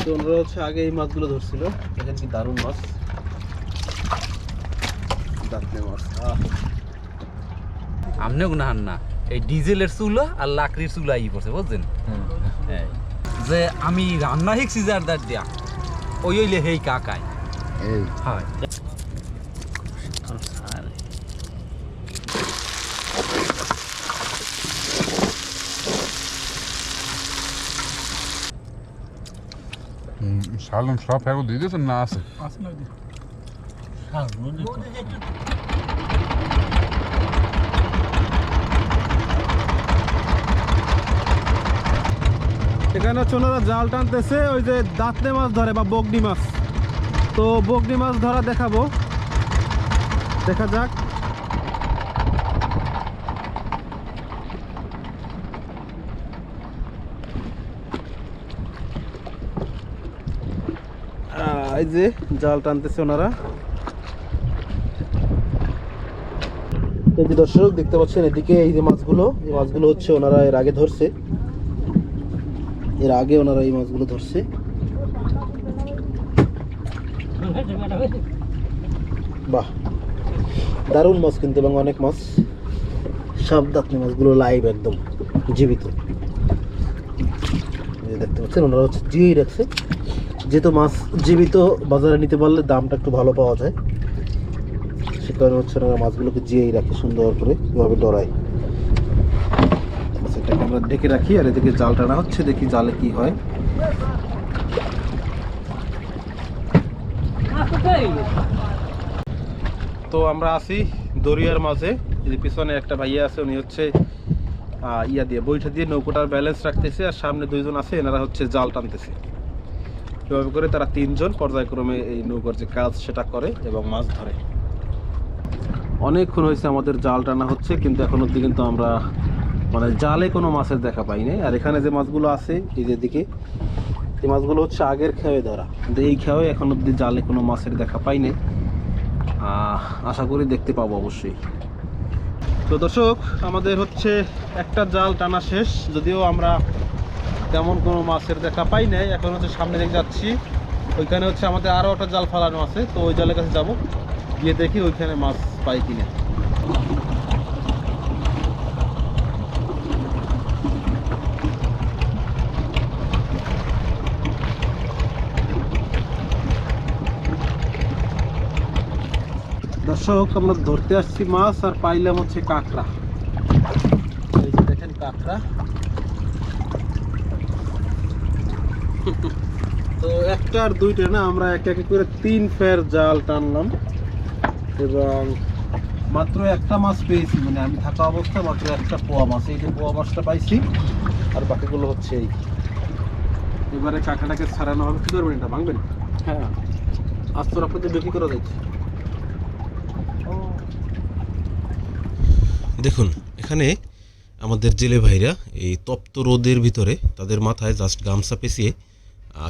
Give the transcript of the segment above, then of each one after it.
তো ওনারা হচ্ছে আগে এই মাছগুলো ধরছিল, দেখেন কি দারুণ মাছ, দাঁতনে মাছ। আমনে গুনাহান না, এই ডিজেলের চুলা আর লাকড়ির চুলা ই করছে বুঝছেন, যে আমি রান্না শিখছি যার দাঁত দিয়া ওই হইলে হেই কাকাই হয়। সালন সব ফেরো দিয়ে দিয়েছেন না আছে? এখানে হচ্ছে ওনারা জাল টানতেছে, ওই যে দাঁতনে মাছ ধরে বা বগনি মাছ। তো বগনি মাছ ধরা দেখাবো, দেখা যাক। এই যে জাল টানতেছে ওনারা। এই যে দর্শক দেখতে পাচ্ছেন এদিকে এই যে মাছগুলো, এই মাছগুলো হচ্ছে ওনারা এর আগে ধরছে, এর আগে ওনারা এই মাছগুলো ধরছে। বাহ, দারুণ মাছ কিন্তু, এবং অনেক মাছ, সব দাঁতনি মাছগুলো লাইভ একদম জীবিত। দেখতে পাচ্ছেন ওনারা হচ্ছে জিয়েই রাখছে, যেহেতু মাছ জীবিত বাজারে নিতে পারলে দামটা একটু ভালো পাওয়া যায়, সে কারণে হচ্ছে ওনারা মাছগুলোকে জিয়েই রাখে সুন্দর করে, এভাবে ডরায়। সেটাকে আমরা ঢেকে রাখি, আর এদিকে জাল টানা হচ্ছে, দেখি জালে কি হয়। তো আমরা আছি দরিয়ার মাঝে, এই পিছনে একটা ভাইয়া আছে, উনি হচ্ছে ইয়া দিয়ে বৈঠা দিয়ে নৌকোটার ব্যালেন্স রাখতেছে, আর সামনে দুইজন আছে, এনারা হচ্ছে জাল টানতেছে। এভাবে করে তারা তিনজন পর্যায়ক্রমে এই নৌকার যে কাজ সেটা করে এবং মাছ ধরে। অনেকক্ষণ হয়েছে আমাদের জাল টানা হচ্ছে, কিন্তু এখন অবধি কিন্তু আমরা মানে জালে কোনো মাছের দেখা পাই নাই। আর এখানে যে মাছগুলো আছে এই যে দিকে, এই মাছগুলো হচ্ছে আগের খেয়ে ধরা, কিন্তু এই খেয়ে এখন অবধি জালে কোনো মাছের দেখা পাই নাই। আশা করি দেখতে পাবো অবশ্যই। তো দর্শক, আমাদের হচ্ছে একটা জাল টানা শেষ, যদিও আমরা তেমন কোনো মাছের দেখা পাই নাই। এখন হচ্ছে সামনে দিকে যাচ্ছি, ওইখানে হচ্ছে আমাদের আরও একটা জাল ফালানো আছে, তো ওই জালের কাছে যাব, গিয়ে দেখি ওইখানে মাছ পাই কিনা। দর্শক, আমরা ধরতে আসছি মাছ, আর পাইলাম হচ্ছে কাঁকড়া। এই যে দেখেন কাঁকড়া। তো একটা আর দুইটা না, আমরা এক এক করে 3 ফের জাল টানলাম, এবং মাত্র একটা মাছ পেয়েছি, মানে আমি থাকা অবস্থায় মাত্র একটা পোয়া মাছ, এই যে পোয়া মাছটা পাইছি, আর বাকিগুলো হচ্ছে এই। এবারে কাঁকড়াটাকে ছাড়ানো হবে। কি করবেন, এটা ভাঙবেন? হ্যাঁ, আস্তর আপনাদের বিক্রি করা যাচ্ছে। দেখুন, এখানে আমাদের জেলে ভাইরা এই তপ্ত রোদের ভিতরে তাদের মাথায় জাস্ট গামছা পেঁচিয়ে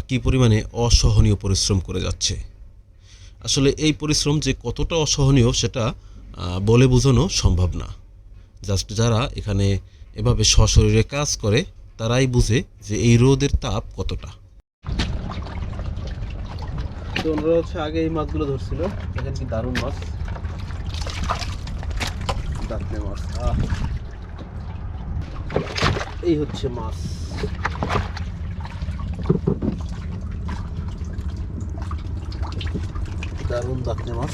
কী পরিমাণে অসহনীয় পরিশ্রম করে যাচ্ছে। আসলে এই পরিশ্রম যে কতটা অসহনীয় সেটা বলে বোঝানো সম্ভব না। জাস্ট যারা এখানে এভাবে সশরীরে কাজ করে তারাই বুঝে যে এই রোদের তাপ কতটা। তো ওনারা হচ্ছে আগে এই মাছগুলো ধরছিল, দেখেন কি দারুণ মাছ, দাঁতনে মাছ। এই হচ্ছে মাছ, দারুণ দাঁতনে মাছ।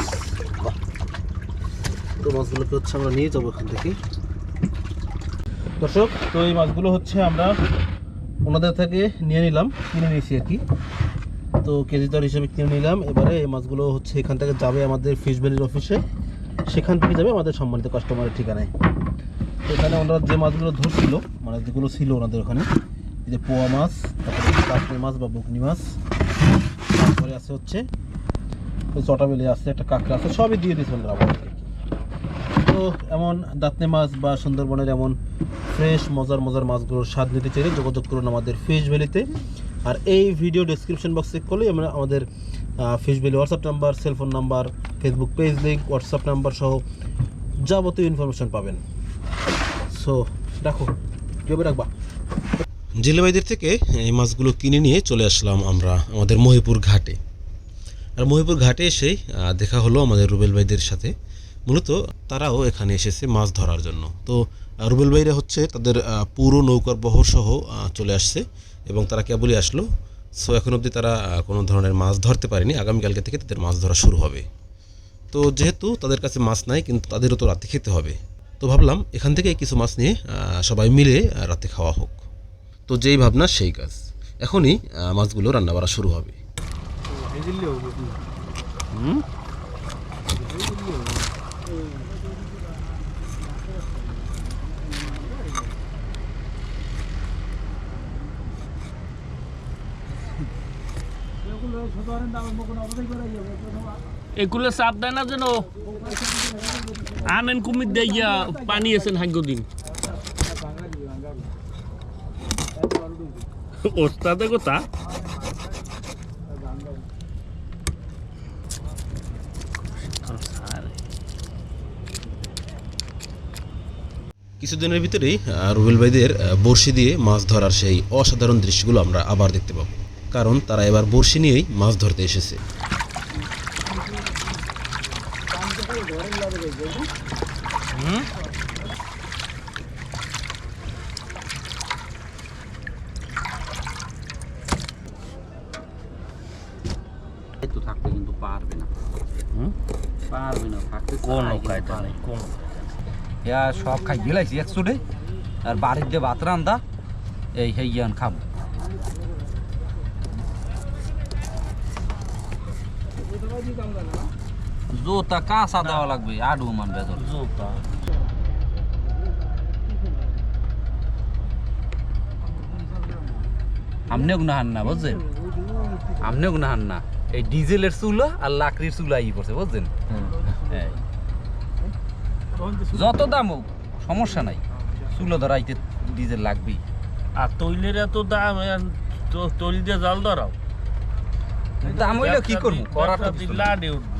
তো মাছগুলোকে হচ্ছে আমরা নিয়ে যাবো এখান থেকে। দর্শক, তো এই মাছগুলো হচ্ছে আমরা ওনাদের থেকে নিয়ে নিলাম, কিনে নিয়েছি আর কি। তো কেজি দর হিসেবে কিনে নিলাম। এবারে এই মাছগুলো হচ্ছে এখান থেকে যাবে আমাদের ফিশ ভ্যালির অফিসে, সেখান থেকে যাবে আমাদের সম্মানিত কাস্টমারের ঠিকানায়। এখানে ওনারা যে মাছগুলো ধরছিল, মানে যেগুলো ছিল ওনাদের ওখানে, এই যে পোয়া মাছ, তারপরে কাঁকড়া মাছ বা বকনি মাছ, তারপরে আছে হচ্ছে ওই চটাবেলি আছে, একটা কাঁকড়া আছে, সবই দিয়ে দিয়েছে ওনারা আমাদেরকে। তো এমন দাঁতনে মাছ বা সুন্দরবনের এমন ফ্রেশ মজার মজার মাছগুলোর স্বাদ নিতে চাইলে যোগাযোগ করুন আমাদের ফিশ ভ্যালিতে। আর এই ভিডিও ডেসক্রিপশন বক্স চেক করলেই আমরা আমাদের fish valley WhatsApp number, cellphone number, Facebook page link, WhatsApp number সহ যাবতীয় ইনফরমেশন পাবেন। সো রাখো, কীভাবে রাখবা। জেলে ভাইদের থেকে এই মাছগুলো কিনে নিয়ে চলে আসলাম আমরা আমাদের মহিপুর ঘাটে। আর মহিপুর ঘাটে এসেই দেখা হলো আমাদের রুবেল ভাইদের সাথে। মূলত তারাও এখানে এসেছে মাছ ধরার জন্য। তো রুবেল ভাইরা হচ্ছে তাদের পুরো নৌকার বহর সহ চলে আসছে এবং তারা কেবলই আসলো। সো এখন অবধি তারা কোনো ধরনের মাছ ধরতে পারেনি। আগামীকালকে থেকে তাদের মাছ ধরা শুরু হবে। তো যেহেতু তাদের কাছে মাছ নাই, কিন্তু তাদেরও তো রাতে খেতে হবে, তো ভাবলাম এখান থেকে কিছু মাছ নিয়ে সবাই মিলে রাতে খাওয়া হোক। তো যেই ভাবনা সেই কাজ, এখনই মাছগুলো রান্না করা শুরু হবে। এগুলো চাপ দেয় না যেন আনেন কুমির দেয়া পানি আছেন হাগ্য দিন ওস্তাদে কথা কিছুদিনের ভিতরেই রুবেল ভাইদের বড়শি দিয়ে মাছ ধরার সেই অসাধারণ দৃশ্যগুলো আমরা আবার দেখতে পাবো, কারণ তারা এবার বড়শি নিয়েই মাছ ধরতে এসেছে। তো থাকতে কিন্তু পারবে না, পারবে না থাকতে কোনো কায়দা নাই কোন সব খাই গেলাইছি একচুটে, আর বাড়ির যে ভাত রান্দা এই হেয়ান খাবো। জোতা কাঁচা দেওয়া লাগবে, আডু মান বেদর জোতা আমনে গুনাহান না বুঝছেন, আমনে গুনাহান না। এই ডিজেলের চুলা আর লাকড়ির চুলা ই করছে বুঝছেন। এই যত দাম হোক সমস্যা নাই, চুলো ধরাইতে ডিজেল লাগবেই। আর তৈলের এত দাম তৈল দিয়ে জাল ধরাও দাম হইলে কি করবো, করার তো কিছু নাই। লাডে উঠবে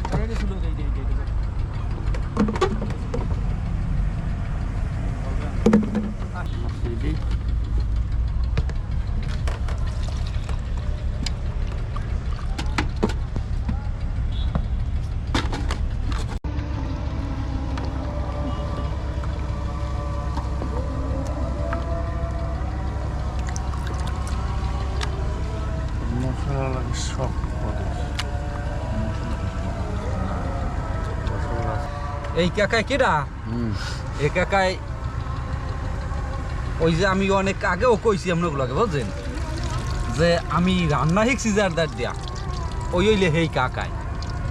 মশলা লাগে সব এই কাকায় কেডা? এই কাকায় ওই যে আমি অনেক আগেও কইছি আপনাগুলোকে বুঝছেন, যে আমি রান্না শিখছি যার দাঁড় দিয়া, ওই হইলে হেই কাকায়।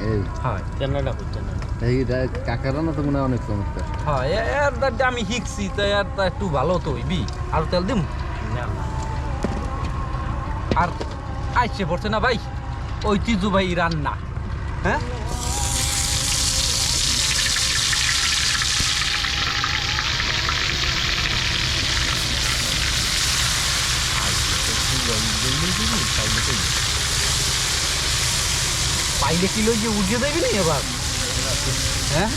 এই হয় কেনাডা করতে না এইটা কাকারা না তো মনে হয় অনেক চমৎকার। হয় এর দাঁড় দিয়ে আমি শিখছি, তাই আর তা একটু ভালো তো হইবি। আর তেল দিম না আর আইসে পড়ছে না ভাই ঐতিহ্য ভাই রান্না। হ্যাঁ পাইলে কিলো যে উঠিয়ে দেবি না এবার। হ্যাঁ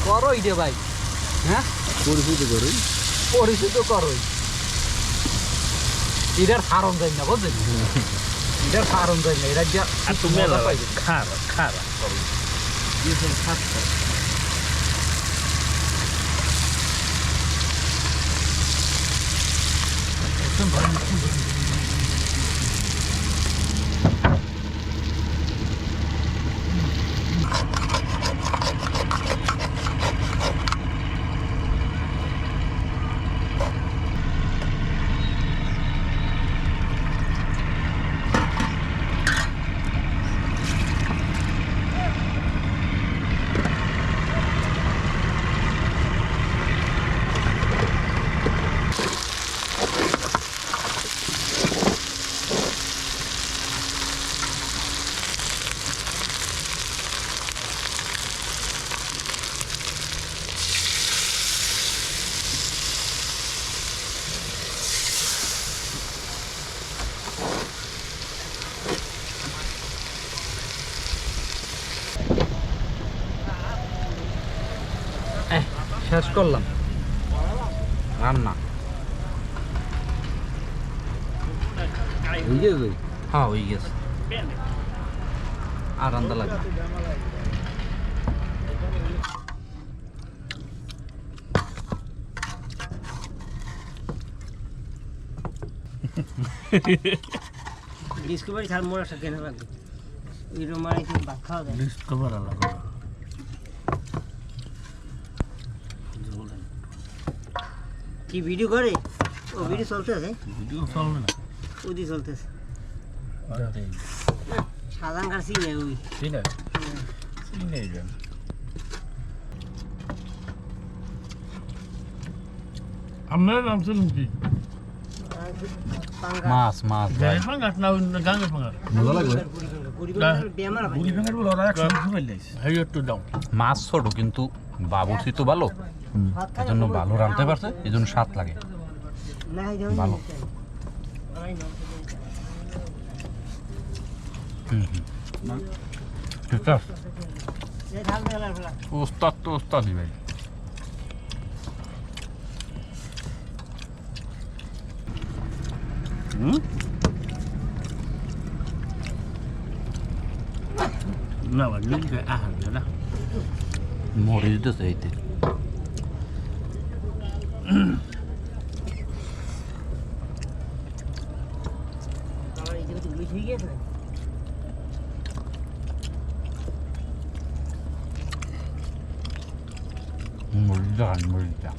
করোই রে ভাই। হ্যাঁ পরিচিত করুন, পরিচিত করোই, এটার হারণ যায় না বুঝলেন, এটার হারণ যায় না। এটা যা আর তুমি খারাপ খারাপ করলাম রান্না হয়ে গেছে হ্যাঁ হয়ে গেছে আর রান্না লাগবে ডিসকভারি ছাড় মোড় সাথে না লাগবে ওই রোমারে কি ভাত খাওয়া যায় ডিসকভার আলাদা কি ভিডিও করে ও ভিডিও চলতেছে ভিডিও চলবে না ওদি চলতেছে সাধারণ কার সিনে ওই ঠিক আছে চিনে যান আপনার নাম শুনুন কি মাছ মাছ ভাই। গাঁয়ের ফাঙ্গাস না গাঙের ফাঙ্গাস মজা লাগবে বুড়ি ভাঙার বলে ওরা হেই একটু দাও মাছ ছোট কিন্তু বাবুর্চি তো ভালো এজন্য ভালো রাঁধতে পারছে এজন্য স্বাদ লাগে ভালো ঠিক আছে ওস্তাদ তো ওস্তাদই ভাই না লাগলে আহার না মরে যেতেছে এইতে মরিচ দেখান মরিচটা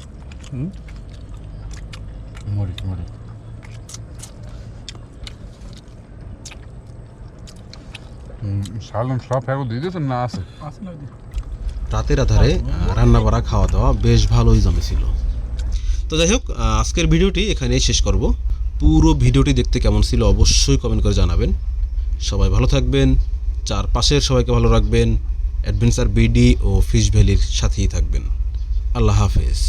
মরিচ মরিচ সালন সব ফেরত দিয়ে দিয়েছেন না আছে রাতের আধারে রান্না বাড়া খাওয়া দাওয়া বেশ ভালোই জমেছিল। তো যাই হোক, আজকের ভিডিওটি এখানেই শেষ করব। পুরো ভিডিওটি দেখতে কেমন ছিল অবশ্যই কমেন্ট করে জানাবেন। সবাই ভালো থাকবেন, চারপাশের সবাইকে ভালো রাখবেন, অ্যাডভেঞ্চার বিডি ও ফিশ ভ্যালির সাথেই থাকবেন। আল্লাহ হাফেজ।